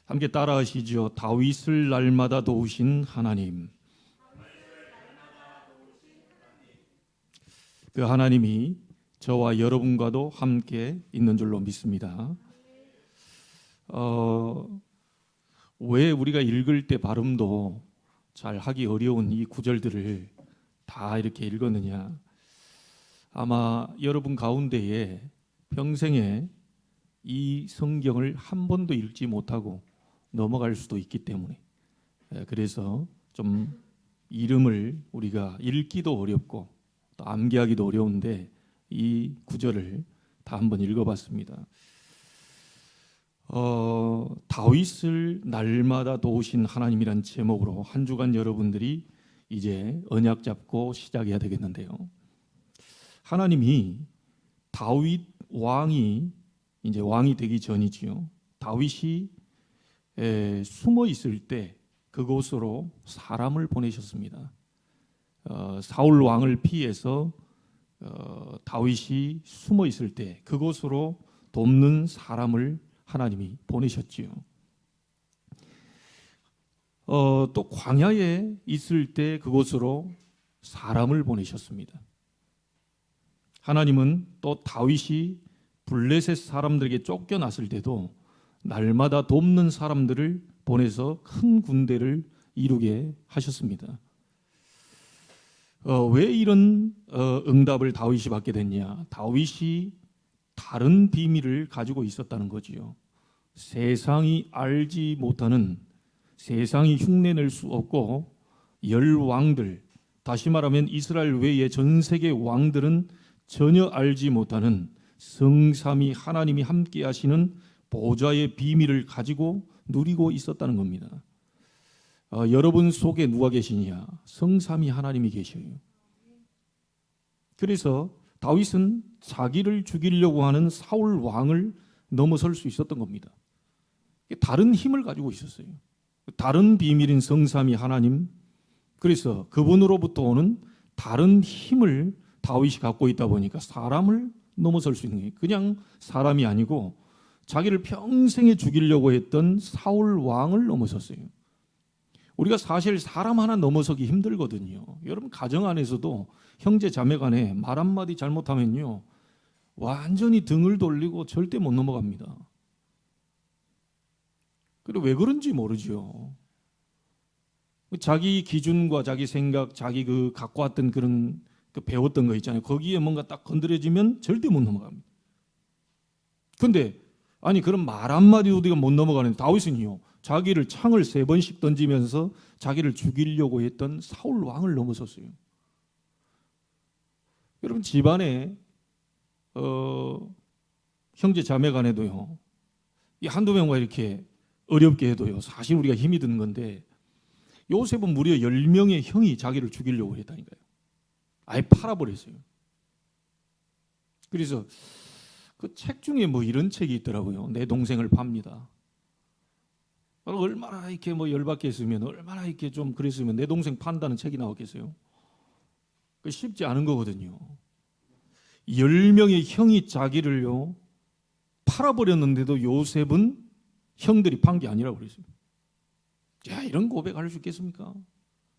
함께 따라하시죠. 다윗을 날마다 도우신 하나님. 그 하나님이 저와 여러분과도 함께 있는 줄로 믿습니다. 왜 우리가 읽을 때 발음도 잘 하기 어려운 이 구절들을 다 이렇게 읽었느냐? 아마 여러분 가운데에 평생에 이 성경을 한 번도 읽지 못하고 넘어갈 수도 있기 때문에, 그래서 좀 이름을 우리가 읽기도 어렵고 또 암기하기도 어려운데 이 구절을 다 한번 읽어봤습니다. 다윗을 날마다 도우신 하나님이란 제목으로 한 주간 여러분들이 이제 언약 잡고 시작해야 되겠는데요. 하나님이 다윗 왕이 이제 왕이 되기 전이지요. 다윗이 숨어 있을 때 그곳으로 사람을 보내셨습니다. 사울 왕을 피해서 다윗이 숨어 있을 때 그곳으로 돕는 사람을 하나님이 보내셨지요. 또 광야에 있을 때 그곳으로 사람을 보내셨습니다. 하나님은 또 다윗이 블레셋 사람들에게 쫓겨났을 때도 날마다 돕는 사람들을 보내서 큰 군대를 이루게 하셨습니다. 왜 이런 응답을 다윗이 받게 됐냐? 다윗이 다른 비밀을 가지고 있었다는 거지요. 세상이 알지 못하는, 세상이 흉내낼 수 없고 열 왕들, 다시 말하면 이스라엘 외의 전 세계 왕들은 전혀 알지 못하는 성삼위 하나님이 함께 하시는 보좌의 비밀을 가지고 누리고 있었다는 겁니다. 여러분 속에 누가 계시냐? 성삼위 하나님이 계셔요. 그래서 다윗은 자기를 죽이려고 하는 사울 왕을 넘어설 수 있었던 겁니다. 다른 힘을 가지고 있었어요. 다른 비밀인 성삼위 하나님, 그래서 그분으로부터 오는 다른 힘을 다윗이 갖고 있다 보니까 사람을 넘어설 수 있는 거예요. 그냥 사람이 아니고 자기를 평생에 죽이려고 했던 사울 왕을 넘어섰어요. 우리가 사실 사람 하나 넘어서기 힘들거든요. 여러분 가정 안에서도 형제 자매 간에 말 한마디 잘못하면요 완전히 등을 돌리고 절대 못 넘어갑니다. 그리고 왜 그런지 모르죠. 자기 기준과 자기 생각, 자기 그 갖고 왔던 그런 배웠던 거 있잖아요. 거기에 뭔가 딱 건드려지면 절대 못 넘어갑니다. 근데 아니 그런 말 한마디도 우리가 못 넘어가는데 다윗은요 자기를 창을 3번씩 던지면서 자기를 죽이려고 했던 사울 왕을 넘어섰어요. 여러분 집안에 형제 자매 간에도요 이 한두 명과 이렇게 어렵게 해도요 사실 우리가 힘이 드는 건데 요셉은 무려 10명의 형이 자기를 죽이려고 했다니까요. 아예 팔아버렸어요. 그래서 그 책 중에 뭐 이런 책이 있더라고요. 내 동생을 팝니다. 얼마나 이렇게 뭐 열받게 했으면, 얼마나 이렇게 좀 그랬으면 내 동생 판다는 책이 나왔겠어요? 쉽지 않은 거거든요. 10명의 형이 자기를요 팔아버렸는데도 요셉은 형들이 판 게 아니라고 그랬어요. 야, 이런 고백할 수 있겠습니까?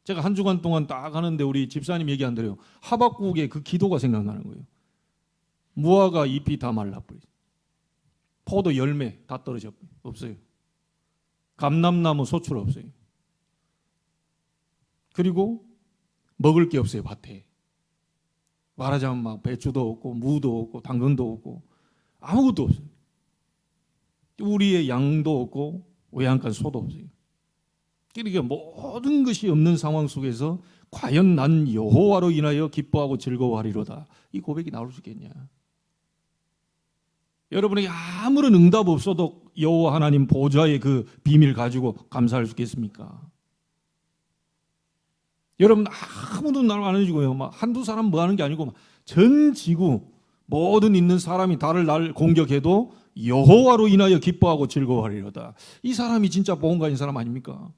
제가 한 주간 동안 딱 하는데 우리 집사님 얘기 안 들어요. 하박국의 그 기도가 생각나는 거예요. 무화과 잎이 다 말라버렸어요. 포도 열매 다 떨어져 없어요. 감람나무 소출 없어요. 그리고 먹을 게 없어요. 밭에. 말하자면 막 배추도 없고 무도 없고 당근도 없고 아무것도 없어요. 우리의 양도 없고 외양간 소도 없어요. 그러니까 모든 것이 없는 상황 속에서 과연 난 여호와로 인하여 기뻐하고 즐거워하리로다. 이 고백이 나올 수 있겠냐? 여러분에게 아무런 응답 없어도 여호와 하나님 보좌의 그 비밀 가지고 감사할 수 있겠습니까? 여러분 아무도 나를 안 해주고요. 막 한두 사람 뭐 하는 게 아니고 전 지구 모든 있는 사람이 나를 공격해도 여호와로 인하여 기뻐하고 즐거워하리로다. 이 사람이 진짜 복음 가진 사람 아닙니까?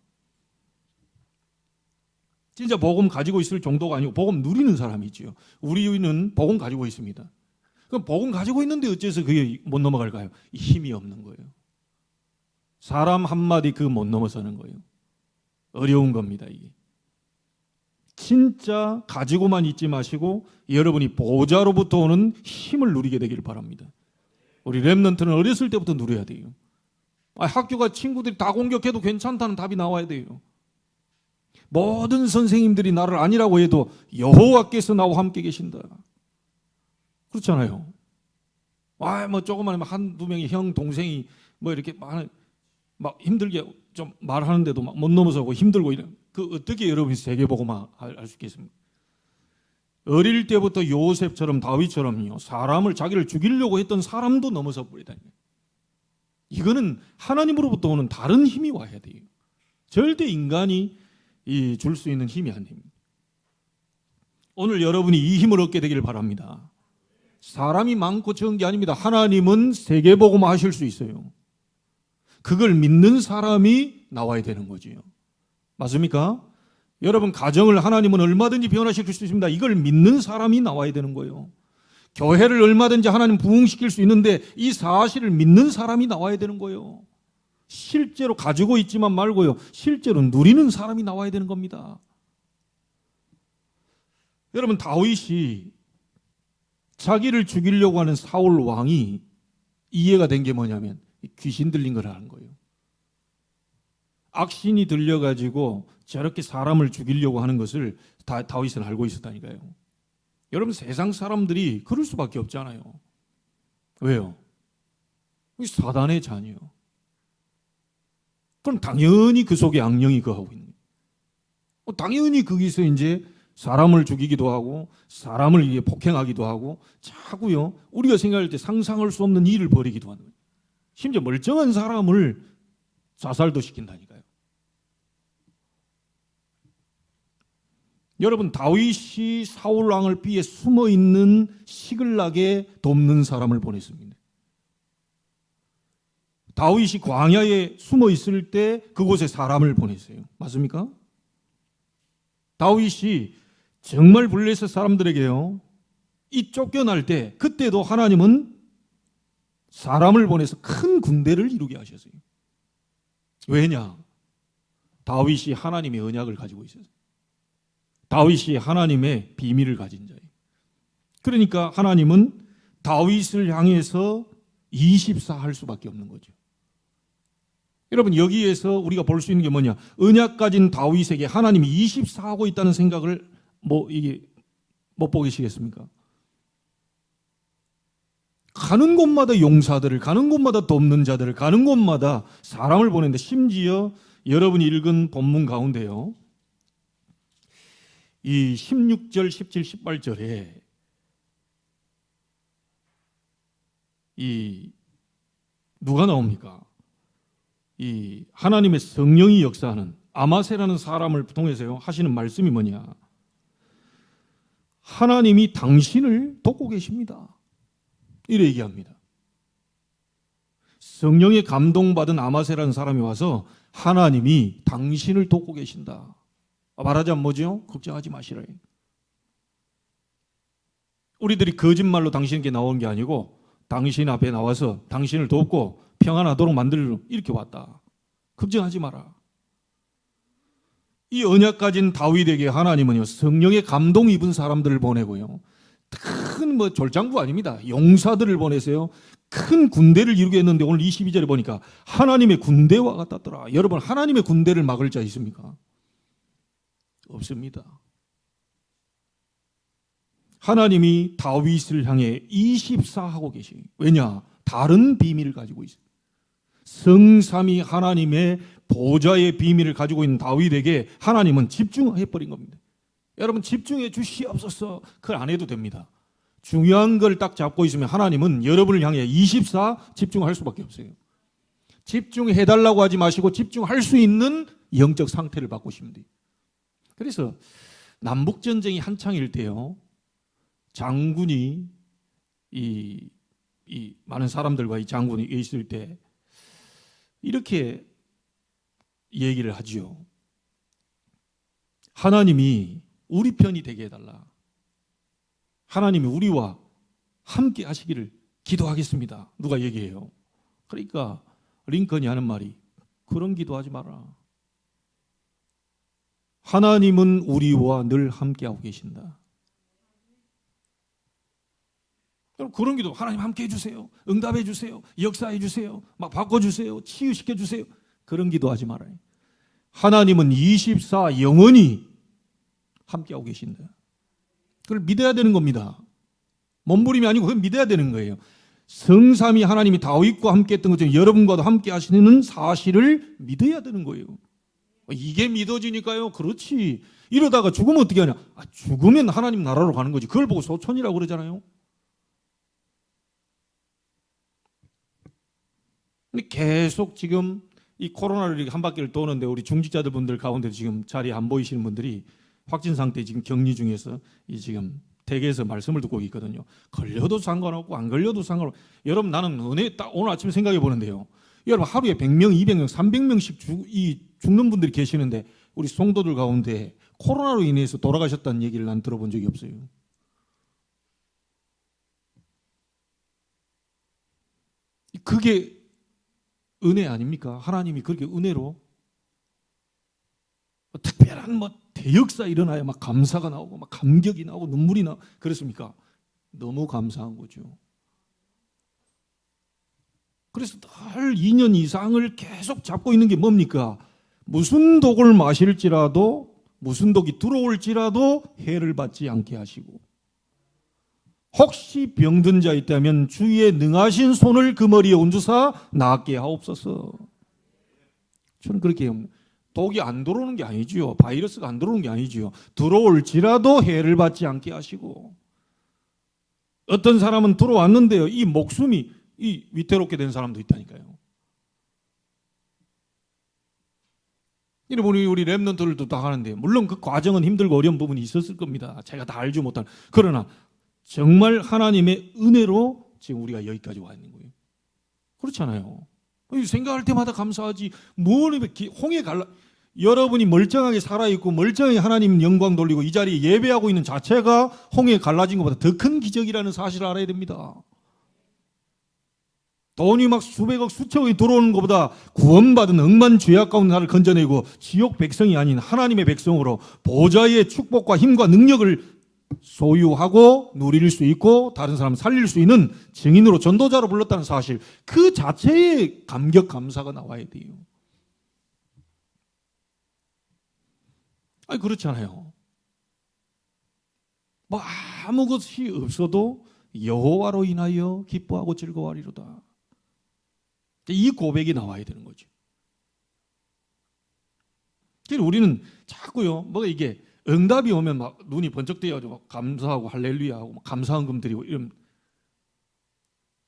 진짜 복음 가지고 있을 정도가 아니고 복음 누리는 사람이지요. 우리는 복음 가지고 있습니다. 그럼 복음 가지고 있는데 어째서 그게 못 넘어갈까요? 힘이 없는 거예요. 사람 한마디 그 못 넘어서는 거예요. 어려운 겁니다, 이게. 진짜 가지고만 있지 마시고 여러분이 보좌로부터 오는 힘을 누리게 되기를 바랍니다. 우리 렘넌트는 어렸을 때부터 누려야 돼요. 학교가 친구들이 다 공격해도 괜찮다는 답이 나와야 돼요. 모든 선생님들이 나를 아니라고 해도 여호와께서 나와 함께 계신다. 그렇잖아요. 뭐 조그만 한두 명의 형, 동생이 뭐 이렇게 막 힘들게 좀 말하는데도 막 못 넘어서고 힘들고 이런, 그 어떻게 여러분이 세계복음화 할 수 있겠습니까? 어릴 때부터 요셉처럼 다윗처럼요, 사람을 자기를 죽이려고 했던 사람도 넘어서 버리다니. 이거는 하나님으로부터 오는 다른 힘이 와야 돼요. 절대 인간이 줄 수 있는 힘이 아닙니다. 오늘 여러분이 이 힘을 얻게 되기를 바랍니다. 사람이 많고 적은 게 아닙니다. 하나님은 세계복음화 하실 수 있어요. 그걸 믿는 사람이 나와야 되는 거지요. 맞습니까? 여러분, 가정을 하나님은 얼마든지 변화시킬 수 있습니다. 이걸 믿는 사람이 나와야 되는 거예요. 교회를 얼마든지 하나님 부흥시킬 수 있는데 이 사실을 믿는 사람이 나와야 되는 거예요. 실제로 가지고 있지만 말고요, 실제로 누리는 사람이 나와야 되는 겁니다. 여러분, 다윗이 자기를 죽이려고 하는 사울 왕이 이해가 된 게 뭐냐면 귀신 들린 걸 아는 거예요. 악신이 들려가지고 저렇게 사람을 죽이려고 하는 것을 다윗은 알고 있었다니까요. 여러분, 세상 사람들이 그럴 수밖에 없잖아요. 왜요? 사단의 자녀요. 그럼 당연히 그 속에 악령이 거하고 있는 거예요. 당연히 거기서 이제 사람을 죽이기도 하고 사람을 폭행하기도 하고 자꾸요, 우리가 생각할 때 상상할 수 없는 일을 벌이기도 하는 거예요. 심지어 멀쩡한 사람을 자살도 시킨다니까요. 여러분, 다윗이 사울 왕을 피해 숨어 있는 시글락에 돕는 사람을 보냈습니다. 다윗이 광야에 숨어 있을 때 그곳에 사람을 보냈어요. 맞습니까? 다윗이 정말 블레셋 사람들에게요, 이 쫓겨날 때 그때도 하나님은 사람을 보내서 큰 군대를 이루게 하셨어요. 왜냐? 다윗이 하나님의 언약을 가지고 있어서. 다윗이 하나님의 비밀을 가진 자예요. 그러니까 하나님은 다윗을 향해서 24 할 수밖에 없는 거죠. 여러분, 여기에서 우리가 볼 수 있는 게 뭐냐? 언약 가진 다윗에게 하나님이 24 하고 있다는 생각을 이게 못 보시겠습니까? 가는 곳마다 용사들을, 가는 곳마다 돕는 자들을, 가는 곳마다 사람을 보내는데, 심지어 여러분이 읽은 본문 가운데요, 이 16절, 17, 18절에 이 누가 나옵니까? 이 하나님의 성령이 역사하는 아마세라는 사람을 통해서요 하시는 말씀이 뭐냐? 하나님이 당신을 돕고 계십니다. 이래 얘기합니다. 성령의 감동받은 아마세라는 사람이 와서 하나님이 당신을 돕고 계신다. 말하자면 뭐죠? 걱정하지 마시라. 우리들이 거짓말로 당신에게 나온 게 아니고 당신 앞에 나와서 당신을 돕고 평안하도록 만들려 이렇게 왔다. 걱정하지 마라. 이 언약 가진 다윗에게 하나님은요, 성령의 감동 입은 사람들을 보내고요, 큰 졸장부 아닙니다. 용사들을 보내세요. 큰 군대를 이루게 했는데 오늘 22절에 보니까 하나님의 군대와 같았더라. 여러분, 하나님의 군대를 막을 자 있습니까? 없습니다. 하나님이 다윗을 향해 24 하고 계시요. 왜냐? 다른 비밀을 가지고 있어요. 성삼위 하나님의 보좌의 비밀을 가지고 있는 다윗에게 하나님은 집중해버린 겁니다. 여러분, 집중해 주시옵소서. 그걸 안 해도 됩니다. 중요한 걸 딱 잡고 있으면 하나님은 여러분을 향해 24 집중할 수밖에 없어요. 집중해달라고 하지 마시고 집중할 수 있는 영적 상태를 바꾸시면 돼요. 그래서 남북전쟁이 한창일 때요, 장군이 이 많은 사람들과 이 장군이 있을 때 이렇게 얘기를 하지요. 하나님이 우리 편이 되게 해달라. 하나님이 우리와 함께 하시기를 기도하겠습니다. 누가 얘기해요? 그러니까 링컨이 하는 말이 그런 기도하지 마라. 하나님은 우리와 늘 함께하고 계신다. 그런 기도, 하나님 함께 해주세요. 응답해 주세요. 역사해 주세요. 막 바꿔주세요. 치유시켜 주세요. 그런 기도하지 말아요. 하나님은 24 영원히 함께하고 계신다. 그걸 믿어야 되는 겁니다. 몸부림이 아니고 그걸 믿어야 되는 거예요. 성삼위 하나님이 다윗과 함께 했던 것처럼 여러분과도 함께 하시는 사실을 믿어야 되는 거예요. 이게 믿어지니까요. 그렇지. 이러다가 죽으면 어떻게 하냐. 죽으면 하나님 나라로 가는 거지. 그걸 보고 소천이라고 그러잖아요. 근데 계속 지금 이 코로나를 이렇게 한 바퀴를 도는데 우리 중직자들 분들 가운데 지금 자리에 안 보이시는 분들이 확진 상태 지금 격리 중에서 이 지금 댁에서 말씀을 듣고 있거든요. 걸려도 상관없고 안 걸려도 상관없고. 여러분 나는 은혜 딱 오늘 아침에 생각해 보는데요. 여러분 하루에 100명, 200명, 300명씩 죽는 분들이 계시는데 우리 성도들 가운데 코로나로 인해서 돌아가셨다는 얘기를 난 들어본 적이 없어요. 그게 은혜 아닙니까? 하나님이 그렇게 은혜로 특별한 뭐 대역사 일어나야 막 감사가 나오고 막 감격이 나오고 눈물이 나오고 그렇습니까? 너무 감사한 거죠. 그래서 늘 2년 이상을 계속 잡고 있는 게 뭡니까? 무슨 독을 마실지라도 무슨 독이 들어올지라도 해를 받지 않게 하시고 혹시 병든 자 있다면 주의 능하신 손을 그 머리에 얹으사 낫게 하옵소서. 저는 그렇게 해요. 독이 안 들어오는 게 아니지요. 바이러스가 안 들어오는 게 아니지요. 들어올지라도 해를 받지 않게 하시고 어떤 사람은 들어왔는데요. 이 목숨이 위태롭게 된 사람도 있다니까요. 이러니 우리 랩런트들도 다 하는데 물론 그 과정은 힘들고 어려운 부분이 있었을 겁니다. 제가 다 알지 못한. 그러나 정말 하나님의 은혜로 지금 우리가 여기까지 와 있는 거예요. 그렇잖아요. 생각할 때마다 감사하지. 홍해 갈라. 여러분이 멀쩡하게 살아있고 멀쩡하게 하나님 영광 돌리고 이 자리에 예배하고 있는 자체가 홍해 갈라진 것보다 더 큰 기적이라는 사실을 알아야 됩니다. 돈이 막 수백억 수천억이 들어오는 것보다 구원받은 억만 죄악 가운데 나를 건져내고 지옥 백성이 아닌 하나님의 백성으로 보좌의 축복과 힘과 능력을 소유하고 누릴 수 있고 다른 사람 살릴 수 있는 증인으로 전도자로 불렀다는 사실 그 자체의 감격 감사가 나와야 돼요. 아니 그렇잖아요. 뭐 아무 것이 없어도 여호와로 인하여 기뻐하고 즐거워하리로다. 이 고백이 나와야 되는 거죠. 그래서 우리는 자꾸요, 뭐가 이게 응답이 오면 막 눈이 번쩍 뜨여가지고 감사하고 할렐루야하고 막 감사헌금 드리고 이런.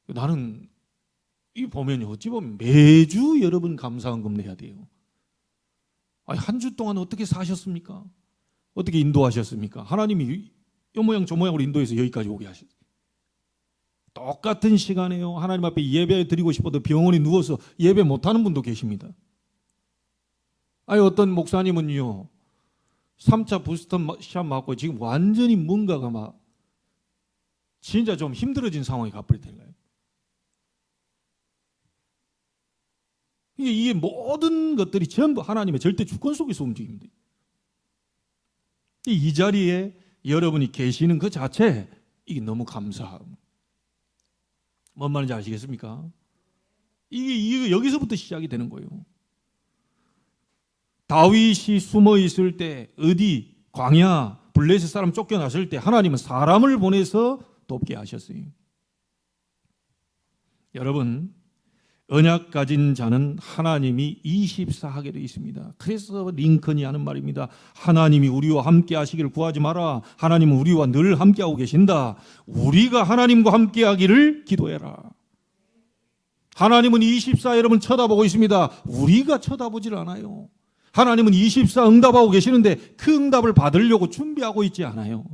나는 이 보면 어찌 보면 매주 여러분 감사헌금 내야 돼요. 아니 한 주 동안 어떻게 사셨습니까? 어떻게 인도하셨습니까? 하나님이 이 모양 저 모양으로 인도해서 여기까지 오게 하셨어요. 똑같은 시간에요. 하나님 앞에 예배 드리고 싶어도 병원에 누워서 예배 못하는 분도 계십니다. 아니 어떤 목사님은요 3차 부스터 샷 맞고 지금 완전히 뭔가가 막 진짜 좀 힘들어진 상황이 가버렸다는 거예요. 이게 모든 것들이 전부 하나님의 절대 주권 속에서 움직입니다. 이 자리에 여러분이 계시는 그 자체 이게 너무 감사함. 뭔 말인지 아시겠습니까? 이게 여기서부터 시작이 되는 거예요. 다윗이 숨어 있을 때 어디 광야 블레셋 사람 쫓겨났을 때 하나님은 사람을 보내서 돕게 하셨어요. 여러분 언약 가진 자는 하나님이 24하게 되어 있습니다. 그래서 링컨이 하는 말입니다. 하나님이 우리와 함께 하시기를 구하지 마라. 하나님은 우리와 늘 함께하고 계신다. 우리가 하나님과 함께하기를 기도해라. 하나님은 24 여러분 쳐다보고 있습니다. 우리가 쳐다보질 않아요. 하나님은 24 응답하고 계시는데 그 응답을 받으려고 준비하고 있지 않아요.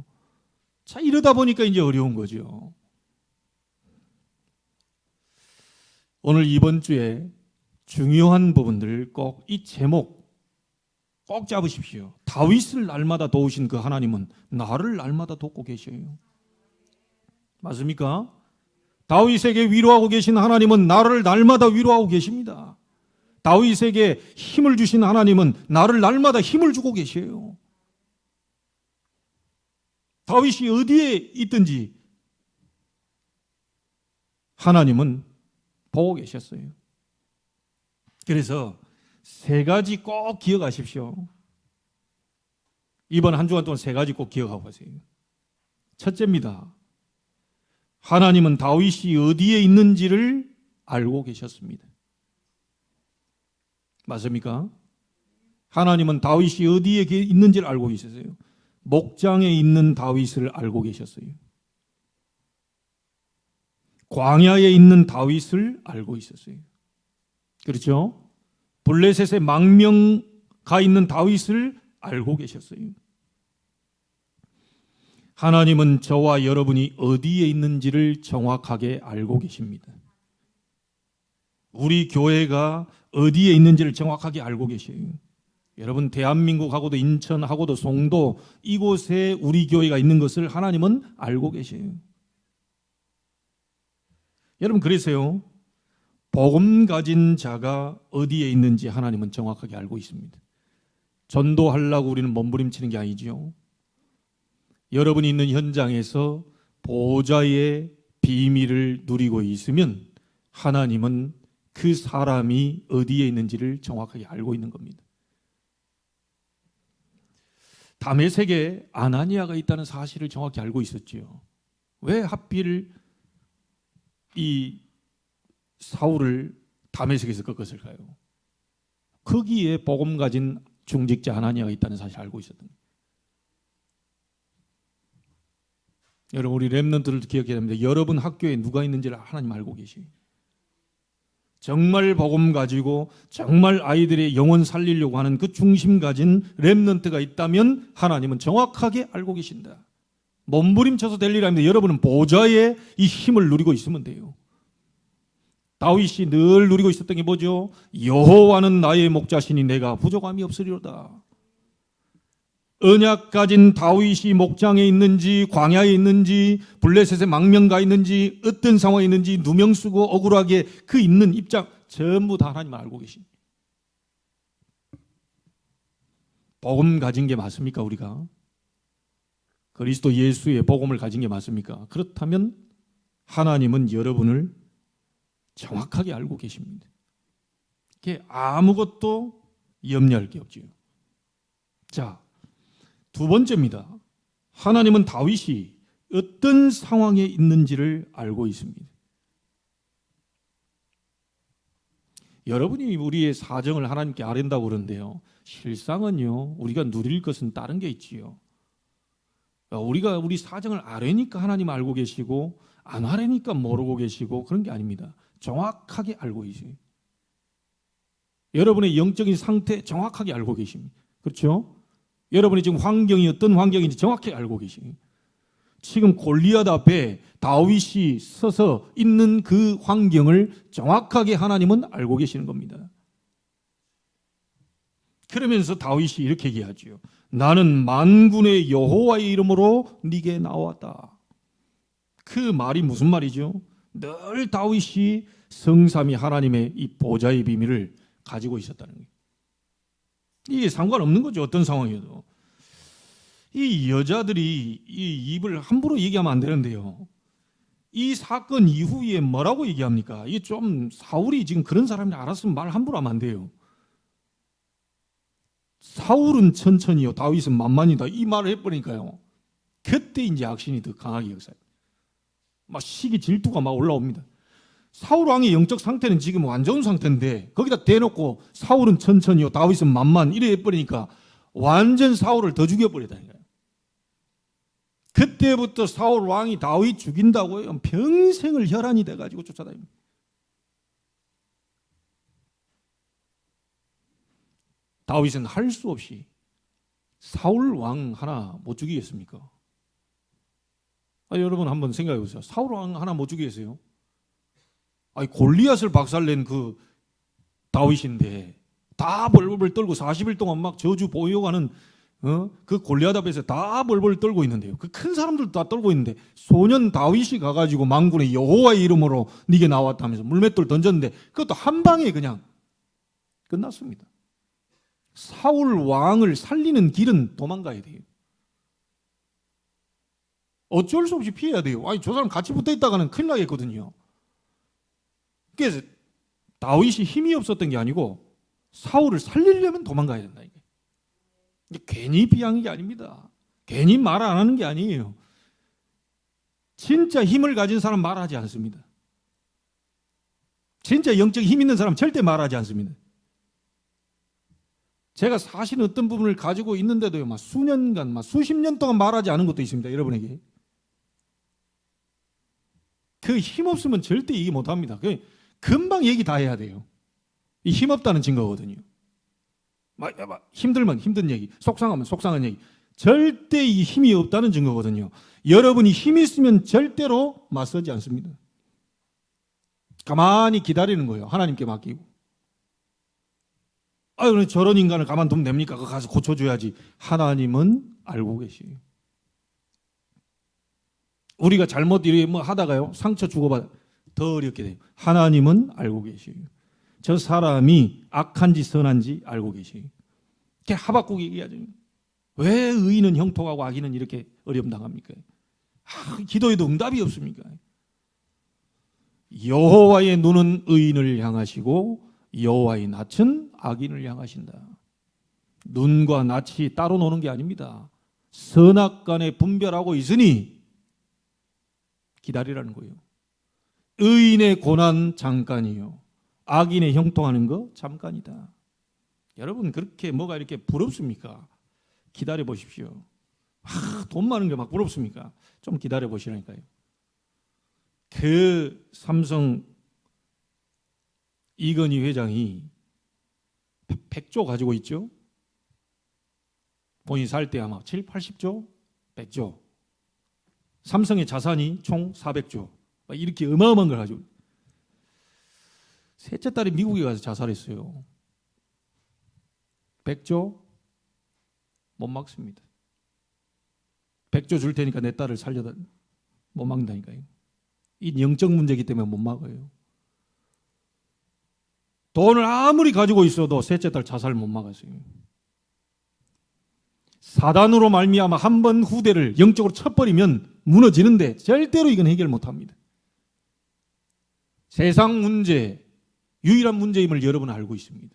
자, 이러다 보니까 이제 어려운 거죠. 오늘 이번 주에 중요한 부분들 꼭 이 제목 꼭 잡으십시오. 다윗을 날마다 도우신 그 하나님은 나를 날마다 돕고 계셔요. 맞습니까? 다윗에게 위로하고 계신 하나님은 나를 날마다 위로하고 계십니다. 다윗에게 힘을 주신 하나님은 나를 날마다 힘을 주고 계셔요. 다윗이 어디에 있든지 하나님은 보고 계셨어요. 그래서 세 가지 꼭 기억하십시오. 이번 한 주간 동안 세 가지 꼭 기억하고 가세요. 첫째입니다. 하나님은 다윗이 어디에 있는지를 알고 계셨습니다. 맞습니까? 하나님은 다윗이 어디에 있는지를 알고 계셨어요. 목장에 있는 다윗을 알고 계셨어요. 광야에 있는 다윗을 알고 있었어요. 그렇죠? 블레셋의 망명가 있는 다윗을 알고 계셨어요. 하나님은 저와 여러분이 어디에 있는지를 정확하게 알고 계십니다. 우리 교회가 어디에 있는지를 정확하게 알고 계셔요. 여러분, 대한민국하고도 인천하고도 송도 이곳에 우리 교회가 있는 것을 하나님은 알고 계셔요. 여러분, 그래서요, 복음 가진 자가 어디에 있는지 하나님은 정확하게 알고 있습니다. 전도하려고 우리는 몸부림치는 게 아니죠. 여러분이 있는 현장에서 보좌의 비밀을 누리고 있으면 하나님은 그 사람이 어디에 있는지를 정확하게 알고 있는 겁니다. 다메섹에 아나니아가 있다는 사실을 정확히 알고 있었지요. 왜 하필 이 사울을 다메섹에서 꺾었을까요? 거기에 복음 가진 중직자 아나니아가 있다는 사실을 알고 있었던 거예요. 여러분, 우리 렘넌트들도 기억해야 됩니다. 여러분 학교에 누가 있는지를 하나님 알고 계시요. 정말 복음 가지고 정말 아이들의 영혼 살리려고 하는 그 중심 가진 렘넌트가 있다면 하나님은 정확하게 알고 계신다. 몸부림쳐서 될 일 아닙니다. 여러분은 보좌의 이 힘을 누리고 있으면 돼요. 다윗이 늘 누리고 있었던 게 뭐죠? 여호와는 나의 목자시니 내가 부족함이 없으리로다. 언약 가진 다윗이 목장에 있는지 광야에 있는지 블레셋의 망명가 있는지 어떤 상황에 있는지 누명 쓰고 억울하게 그 있는 입장 전부 다 하나님 알고 계십니다. 복음 가진 게 맞습니까? 우리가 그리스도 예수의 복음을 가진 게 맞습니까? 그렇다면 하나님은 여러분을 정확하게 알고 계십니다. 이게 아무것도 염려할 게 없지요. 자, 두 번째입니다. 하나님은 다윗이 어떤 상황에 있는지를 알고 있습니다. 여러분이 우리의 사정을 하나님께 아랜다고 그러는데요. 실상은요, 우리가 누릴 것은 다른 게 있지요. 우리가 우리 사정을 아뢰니까 하나님 알고 계시고 안 아뢰니까 모르고 계시고 그런 게 아닙니다. 정확하게 알고 계세요. 여러분의 영적인 상태 정확하게 알고 계십니다. 그렇죠? 여러분이 지금 환경이 어떤 환경인지 정확히 알고 계시요. 지금 골리앗 앞에 다윗이 서서 있는 그 환경을 정확하게 하나님은 알고 계시는 겁니다. 그러면서 다윗이 이렇게 얘기하죠. 나는 만군의 여호와의 이름으로 네게 나왔다. 그 말이 무슨 말이죠? 늘 다윗이 성삼위 하나님의 이 보좌의 비밀을 가지고 있었다는 거예요. 이게 상관없는 거죠. 어떤 상황이어도. 이 여자들이 이 입을 함부로 얘기하면 안 되는데요. 이 사건 이후에 뭐라고 얘기합니까? 이게 좀 사울이 지금 그런 사람이 알았으면 말 함부로 하면 안 돼요. 사울은 천천히요, 다윗은 만만이다. 이 말을 해버리니까요. 그때 이제 악신이 더 강하게 역사해요. 막 시기 질투가 막 올라옵니다. 사울 왕의 영적 상태는 지금 완전 상태인데 거기다 대놓고 사울은 천천히요, 다윗은 만만 이래 해버리니까 완전 사울을 더 죽여버리다니까요. 그때부터 사울 왕이 다윗 죽인다고 평생을 혈안이 돼가지고 쫓아다닙니다. 다윗은 할 수 없이 사울 왕 하나 못 죽이겠습니까? 여러분 한번 생각해 보세요. 사울 왕 하나 못 죽이겠어요? 골리앗을 박살낸 그 다윗인데 다 벌벌 떨고 40일 동안 막 저주 보여가는 그 골리앗 앞에서 다 벌벌 떨고 있는데요. 그 큰 사람들도 다 떨고 있는데 소년 다윗이 가가지고 만군의 여호와의 이름으로 네게 나왔다면서 물맷돌 던졌는데 그것도 한 방에 그냥 끝났습니다. 사울 왕을 살리는 길은 도망가야 돼요. 어쩔 수 없이 피해야 돼요. 아니, 저 사람 같이 붙어 있다가는 큰일 나겠거든요. 그래서 다윗이 힘이 없었던 게 아니고 사울을 살리려면 도망가야 된다. 이게 괜히 비양한 게 아닙니다. 괜히 말 안 하는 게 아니에요. 진짜 힘을 가진 사람 말하지 않습니다. 진짜 영적 힘 있는 사람 절대 말하지 않습니다. 제가 사실 어떤 부분을 가지고 있는데도요, 막 수년간, 막 수십 년 동안 말하지 않은 것도 있습니다. 여러분에게. 그 힘 없으면 절대 얘기 못 합니다. 금방 얘기 다 해야 돼요. 이 힘 없다는 증거거든요. 막 힘들면 힘든 얘기, 속상하면 속상한 얘기. 절대 이 힘이 없다는 증거거든요. 여러분이 힘이 있으면 절대로 맞서지 않습니다. 가만히 기다리는 거예요. 하나님께 맡기고. 아유, 저런 인간을 가만두면 됩니까? 그거 가서 고쳐줘야지. 하나님은 알고 계시요. 우리가 잘못 이렇게 뭐 하다가요, 상처 주고받아 더 어렵게 돼요. 하나님은 알고 계시요. 저 사람이 악한지 선한지 알고 계시요. 이렇게 하박국 얘기하죠. 왜 의인은 형통하고 악인은 이렇게 어려움 당합니까? 기도에도 응답이 없습니까? 여호와의 눈은 의인을 향하시고 여호와의 낯은 악인을 향하신다. 눈과 낯이 따로 노는 게 아닙니다. 선악간에 분별하고 있으니 기다리라는 거예요. 의인의 고난 잠깐이요, 악인의 형통하는 거 잠깐이다. 여러분, 그렇게 뭐가 이렇게 부럽습니까? 기다려 보십시오. 돈 많은 게 막 부럽습니까? 좀 기다려 보시라니까요. 그 삼성 이건희 회장이 100조 가지고 있죠. 본인이 살 때 아마 7, 80조, 100조. 삼성의 자산이 총 400조. 이렇게 어마어마한 걸 가지고. 셋째 딸이 미국에 가서 자살했어요. 100조 못 막습니다. 100조 줄 테니까 내 딸을 살려다 못 막는다니까요. 이 영적 문제이기 때문에 못 막아요. 돈을 아무리 가지고 있어도 셋째 딸 자살을 못 막았어요. 사단으로 말미암아 한 번 후대를 영적으로 쳐버리면 무너지는데 절대로 이건 해결 못합니다. 세상 문제, 유일한 문제임을 여러분은 알고 있습니다.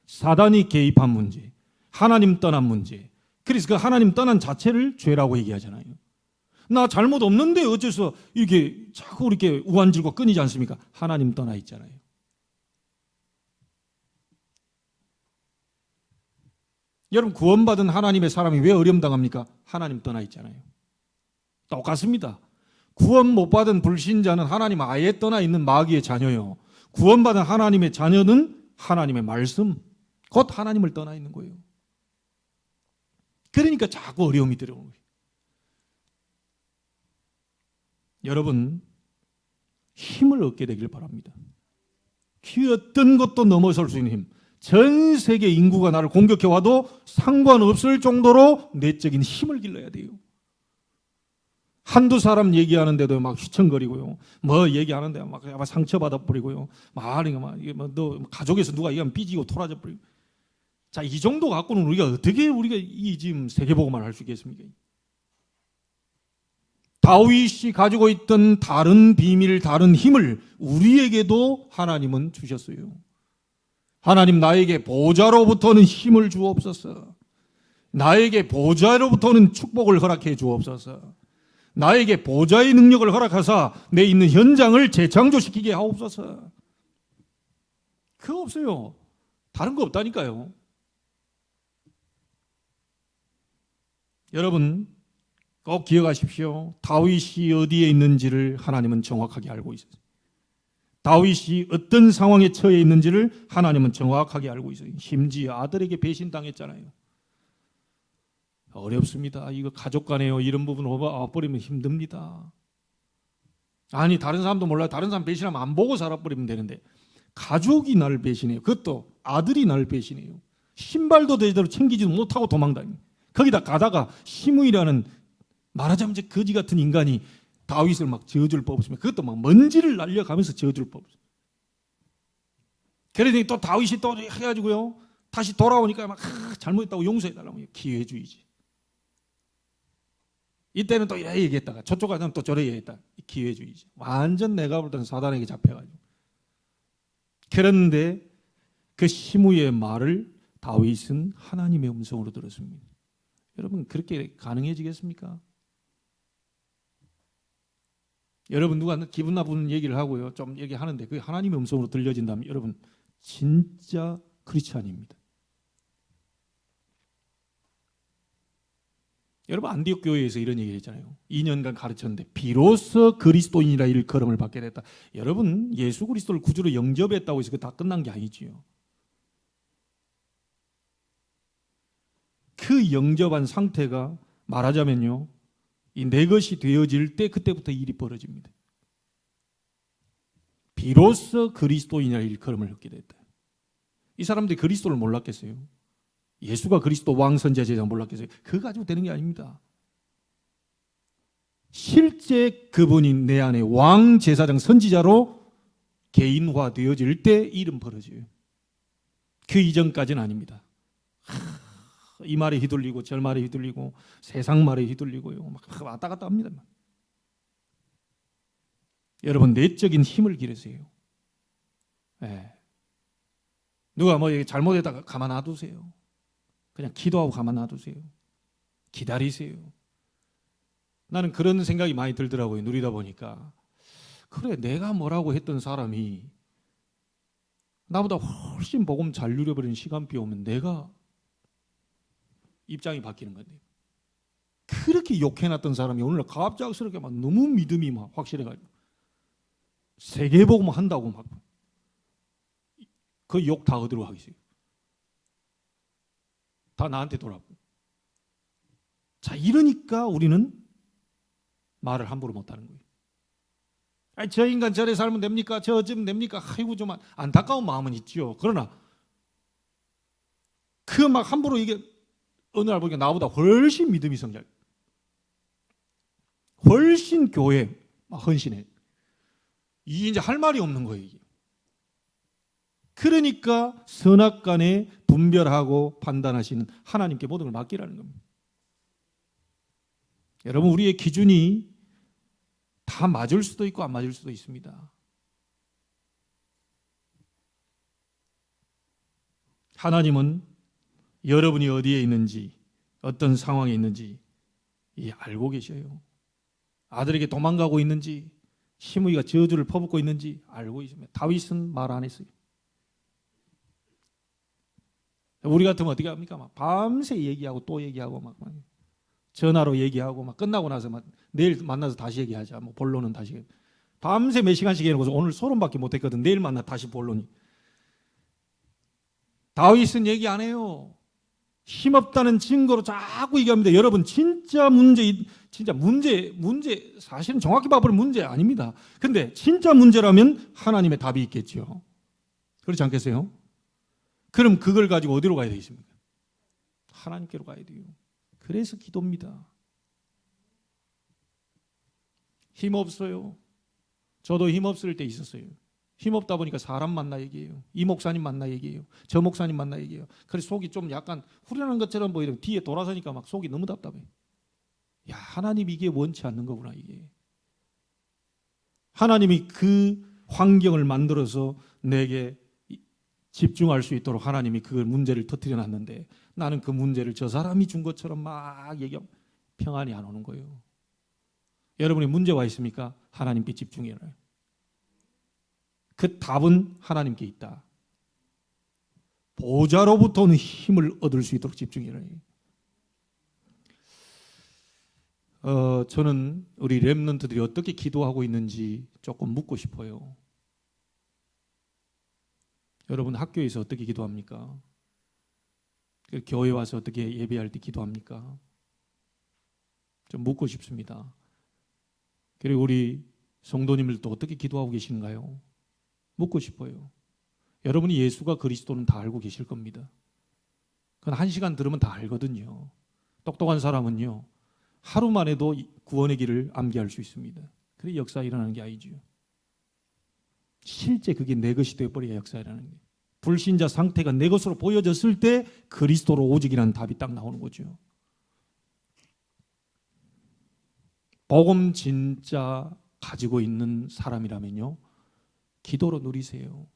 사단이 개입한 문제, 하나님 떠난 문제. 그래서 그 하나님 떠난 자체를 죄라고 얘기하잖아요. 나 잘못 없는데 어째서 이렇게 자꾸 이렇게 우한질고 끊이지 않습니까? 하나님 떠나 있잖아요. 여러분, 구원받은 하나님의 사람이 왜 어려움 당합니까? 하나님 떠나 있잖아요. 똑같습니다. 구원 못 받은 불신자는 하나님 아예 떠나 있는 마귀의 자녀요. 구원받은 하나님의 자녀는 하나님의 말씀, 곧 하나님을 떠나 있는 거예요. 그러니까 자꾸 어려움이 들어오는 거예요. 여러분, 힘을 얻게 되길 바랍니다. 그 어떤 것도 넘어설 수 있는 힘. 전 세계 인구가 나를 공격해 와도 상관없을 정도로 내적인 힘을 길러야 돼요. 한두 사람 얘기하는데도 막 휘청거리고요. 뭐 얘기하는데 막 상처받아 버리고요. 너 가족에서 누가 얘기하면 삐지고 토라져 버리고. 자, 이 정도 갖고는 우리가 이 지금 세계복음을 할 수 있겠습니까? 다윗이 가지고 있던 다른 비밀, 다른 힘을 우리에게도 하나님은 주셨어요. 하나님, 나에게 보좌로부터는 힘을 주옵소서. 나에게 보좌로부터는 축복을 허락해 주옵소서. 나에게 보좌의 능력을 허락하사 내 있는 현장을 재창조시키게 하옵소서. 그거 없어요. 다른 거 없다니까요. 여러분, 꼭 기억하십시오. 다윗이 어디에 있는지를 하나님은 정확하게 알고 있어요. 다윗이 어떤 상황에 처해 있는지를 하나님은 정확하게 알고 있어요. 심지어 아들에게 배신당했잖아요. 어렵습니다. 이거 가족 간에요. 이런 부분 와버리면 힘듭니다. 아니, 다른 사람도 몰라요. 다른 사람 배신하면 안 보고 살아버리면 되는데 가족이 나를 배신해요. 그것도 아들이 나를 배신해요. 신발도 제대로 챙기지도 못하고 도망다니고, 거기다 가다가 시므이라는 말하자면 거지 같은 인간이 다윗을 막 저주를 뽑았습니다. 그것도 막 먼지를 날려가면서 저주를 뽑았어요. 그러더니 또 다윗이 또 해가지고요, 다시 돌아오니까 막 잘못했다고 용서해달라고. 기회주의지. 이때는 또 이래 얘기했다가 저쪽 가면 또 저래 얘기했다. 기회주의지. 완전 내가 볼 때는 사단에게 잡혀가지고. 그런데 그 시므이의 말을 다윗은 하나님의 음성으로 들었습니다. 여러분, 그렇게 가능해지겠습니까? 여러분, 누가 기분 나쁜 얘기를 하고요, 좀 얘기하는데 그게 하나님의 음성으로 들려진다면 여러분, 진짜 크리스찬입니다. 여러분, 안디옥 교회에서 이런 얘기를 했잖아요. 2년간 가르쳤는데 비로소 그리스도인이라 일컬음을 받게 됐다. 여러분, 예수 그리스도를 구주로 영접했다고 해서 다 끝난 게 아니지요. 그 영접한 상태가 말하자면요, 이 내 것이 되어질 때 그때부터 일이 벌어집니다. 비로소 그리스도인이라 일컬음을 얻게 됐다. 이 사람들이 그리스도를 몰랐겠어요? 예수가 그리스도 왕 선지자 제자 몰랐겠어요? 그거 가지고 되는 게 아닙니다. 실제 그분이 내 안에 왕 제사장 선지자로 개인화되어질 때 일은 벌어져요. 그 이전까지는 아닙니다. 이 말에 휘둘리고 저 말에 휘둘리고 세상 말에 휘둘리고요, 막 왔다 갔다 합니다. 여러분, 내적인 힘을 기르세요. 네. 누가 뭐 잘못했다가 가만 놔두세요. 그냥 기도하고 가만 놔두세요. 기다리세요. 나는 그런 생각이 많이 들더라고요. 누리다 보니까. 그래, 내가 뭐라고 했던 사람이 나보다 훨씬 복음 잘 누려버리는 시간비 오면 내가 입장이 바뀌는 건데, 그렇게 욕해놨던 사람이 오늘날 갑작스럽게 막 너무 믿음이 막 확실해가지고 세계복음 한다고 막 그 욕 다 어디로 하겠어요? 다 나한테 돌아오고. 자, 이러니까 우리는 말을 함부로 못하는 거예요. 아니, 저 인간 저래 살면 됩니까? 저 어쩌면 됩니까? 아이고, 좀 안타까운 마음은 있죠. 그러나 그 막 함부로 이게 어느 날 보니까 나보다 훨씬 믿음이 성장, 훨씬 교회 막 헌신해. 이게 이제 할 말이 없는 거예요. 이게. 그러니까 선악간에 분별하고 판단하시는 하나님께 모든 걸 맡기라는 겁니다. 여러분, 우리의 기준이 다 맞을 수도 있고 안 맞을 수도 있습니다. 하나님은 여러분이 어디에 있는지, 어떤 상황에 있는지 알고 계셔요. 아들에게 도망가고 있는지, 시므이가 저주를 퍼붓고 있는지 알고 있습니다. 다윗은 말 안 했어요. 우리 같으면 어떻게 합니까? 막 밤새 얘기하고 또 얘기하고 막 전화로 얘기하고 막 끝나고 나서 막 내일 만나서 다시 얘기하자. 뭐 본론은 다시. 밤새 몇 시간씩 해놓고서 오늘 소론밖에 못했거든. 내일 만나 다시 본론이. 다윗은 얘기 안 해요. 힘없다는 증거로 자꾸 얘기합니다. 여러분, 진짜 문제 사실은 정확히 봐보면 문제 아닙니다. 근데 진짜 문제라면 하나님의 답이 있겠죠. 그렇지 않겠어요? 그럼 그걸 가지고 어디로 가야 되겠습니까? 하나님께로 가야 돼요. 그래서 기도입니다. 힘없어요. 저도 힘없을 때 있었어요. 힘없다 보니까 사람 만나 얘기해요. 이 목사님 만나 얘기해요. 저 목사님 만나 얘기해요. 그래서 속이 좀 약간 후련한 것처럼 보이는, 뒤에 돌아서니까 막 속이 너무 답답해. 야, 하나님이 이게 원치 않는 거구나, 이게. 하나님이 그 환경을 만들어서 내게 집중할 수 있도록 하나님이 그 문제를 터뜨려 놨는데, 나는 그 문제를 저 사람이 준 것처럼 막 얘기하면 평안이 안 오는 거예요. 여러분이 문제가 있습니까? 하나님께 집중해라. 그 답은 하나님께 있다. 보좌로부터는 힘을 얻을 수 있도록 집중해라. 저는 우리 렘넌트들이 어떻게 기도하고 있는지 조금 묻고 싶어요. 여러분, 학교에서 어떻게 기도합니까? 교회 와서 어떻게 예배할 때 기도합니까? 좀 묻고 싶습니다. 그리고 우리 성도님들도 어떻게 기도하고 계신가요? 묻고 싶어요. 여러분이 예수가 그리스도는 다 알고 계실 겁니다. 그건 1시간 들으면 다 알거든요. 똑똑한 사람은요, 하루만 해도 구원의 길을 암기할 수 있습니다. 그래 역사 일어나는 게 아니죠. 실제 그게 내 것이 되어버려야 역사 일어나는 거예요. 불신자 상태가 내 것으로 보여졌을 때 그리스도로 오직이라는 답이 딱 나오는 거죠. 복음 진짜 가지고 있는 사람이라면요, 기도로 누리세요.